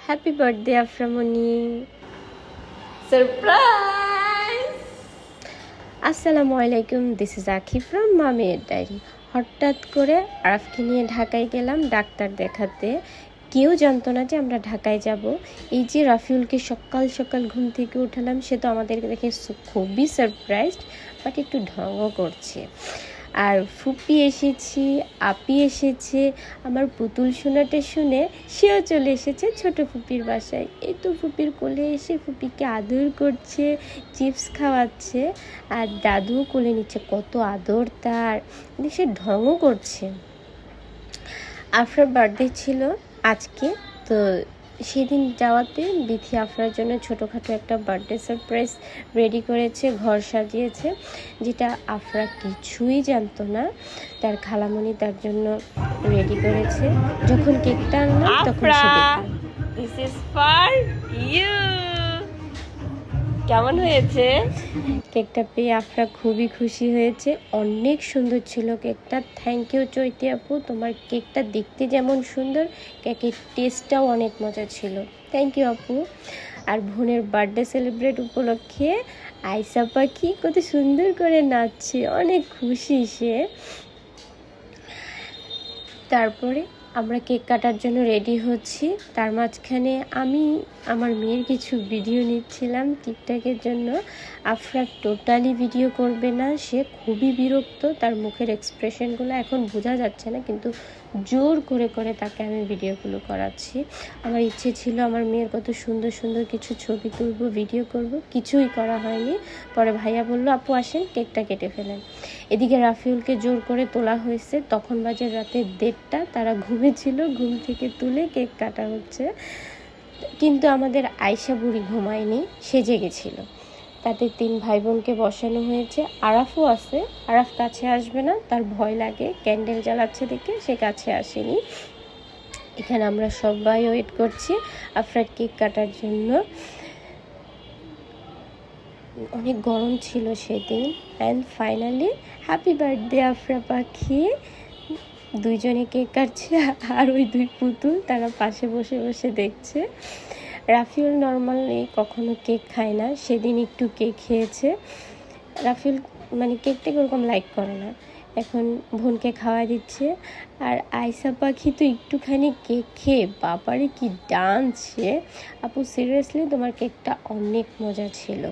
Happy birthday আফরামণি। Surprise. আসসালামু আলাইকুম, this is আখি ফ্রম মামির ডায়েরি। হঠাৎ করে আরাফকে নিয়ে ঢাকায় গেলাম ডাক্তার দেখাতে। কেউ জানতো না যে আমরা ঢাকায় যাব। এই যে রাফিউলকে সকাল সকাল ঘুম থেকে উঠালাম, সে তো আমাদেরকে দেখে খুবই সারপ্রাইজড, বাট একটু ঢঙও করছে। আর ফুপি এসেছি, আপি এসেছে, আমার পুতুল শোনাটা শুনে সেও চলে এসেছে ছোট ফুপির বাসায়। এই তো ফুপির কোলে এসে ফুপিকে আদর করছে, চিপস খাওয়াচ্ছে, আর দাদুও কোলে নিচ্ছে। কত আদর তার, সে ঢঙও করছে। আফরার বার্থডে ছিল আজকে, তো সেদিন যাওয়াতে বিথি আফরার জন্য ছোটোখাটো একটা বার্থডে সারপ্রাইজ রেডি করেছে, ঘর সাজিয়েছে, যেটা আফরা কিছুই জানতো না। তার খালামণি তার জন্য রেডি করেছে। যখন কেকটা আনলাম তখন সে দেখল, দিস ইজ ফর ইউ। কেমন হয়েছে? কেকটা পেয়ে আফরা খুবই খুশি হয়েছে, অনেক সুন্দর ছিল কেকটা। থ্যাংক ইউ চৈতি আপু, তোমার কেকটা দেখতে যেমন সুন্দর, কেকের টেস্টটাও অনেক মজা ছিল। থ্যাংক ইউ আপু। আর বোনের বার্থডে সেলিব্রেট উপলক্ষে আইসা পাখি কত সুন্দর করে নাচছে, অনেক খুশি সে। তারপরে আমরা কেক কাটার জন্য রেডি হচ্ছি। তার মাঝখানে আমি আমার মেয়ের কিছু ভিডিও নিচ্ছিলাম টিকটকের জন্য। আফরা টোটালি ভিডিও করবে না, সে খুবই বিরক্ত। তার মুখের এক্সপ্রেশনগুলো এখন বোঝা যাচ্ছে না, কিন্তু জোর করে করে তাকে আমি ভিডিওগুলো করাচ্ছি। আমার ইচ্ছে ছিল আমার মেয়ের কত সুন্দর সুন্দর কিছু ছবি তুলব, ভিডিও করব, কিছুই করা হয়নি। পরে ভাইয়া বলল, আপু আসেন কেকটা কেটে ফেলেন। এদিকে রাফিউলকে জোর করে তোলা হয়েছে, তখন বাজে রাতে 1:30। তারা ঘুমেছিল, ঘুম থেকে তুলে কেক কাটা হচ্ছে। কিন্তু আমাদের আয়শা বুড়ি ঘুমায়নি, সে জেগেছিল। তাদের 3 ভাই বোনকে বসানো হয়েছে, আরাফও আছে। আরাফ কাছে আসবে না, তার ভয় লাগে, ক্যান্ডেল জ্বালাচ্ছে দেখে সে কাছে আসেনি। এখানে আমরা সবাই ওয়েট করছি আফরার কেক কাটার জন্য। অনেক গরম ছিল সেদিন। And finally happy birthday Afra পাখি। দুইজনে কেক কাটছে, আর ওই 2 পুতুল তারা পাশে বসে বসে দেখছে। রাফিউল নর্মালি কখনো কেক খায় না, সেদিন একটু কেক খেয়েছে। রাফিউল কেকটা ওরকম লাইক করে না, এখন বোনকে খাওয়া দিচ্ছে। আর আয়সা পাখি তো একটুখানি কেক খেয়ে বাবারে কি ডান্স সে। আপু সিরিয়াসলি তোমার কেকটা অনেক মজা ছিল।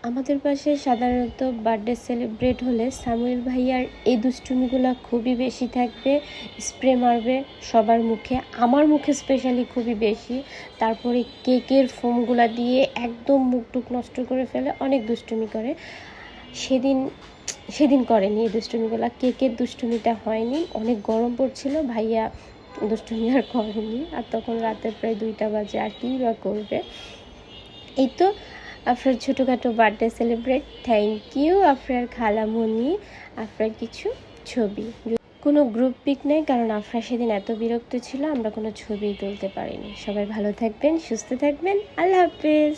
আমাদের পাশে সাধারণত বার্থডে সেলিব্রেট হলে সামুয়েল ভাইয়ার এই দুষ্টুমিগুলো খুবই বেশি থাকবে, স্প্রে মারবে সবার মুখে, আমার মুখে স্পেশালি খুবই বেশি। তারপরে কেকের ফোমগুলা দিয়ে একদম মুখটুক নষ্ট করে ফেলে, অনেক দুষ্টুমি করে। সেদিন করেনি এই দুষ্টুমিগুলো, কেকের দুষ্টুমিটা হয়নি। অনেক গরম পড়ছিল, ভাইয়া দুষ্টুমি আর করেনি। আর তখন রাতের প্রায় 2টা বাজে, আর কী বা করবে। এই তো আফরার ছোটোখাটো বার্থডে সেলিব্রেট। থ্যাংক ইউ আফরার খালামণি। আফরার কিছু ছবি, কোনো গ্রুপ পিক নেই, কারণ আফরা সেদিন এত বিরক্ত ছিল, আমরা কোনো ছবি তুলতে পারিনি। সবাই ভালো থাকবেন, সুস্থ থাকবেন, আল্লাহ হাফেজ।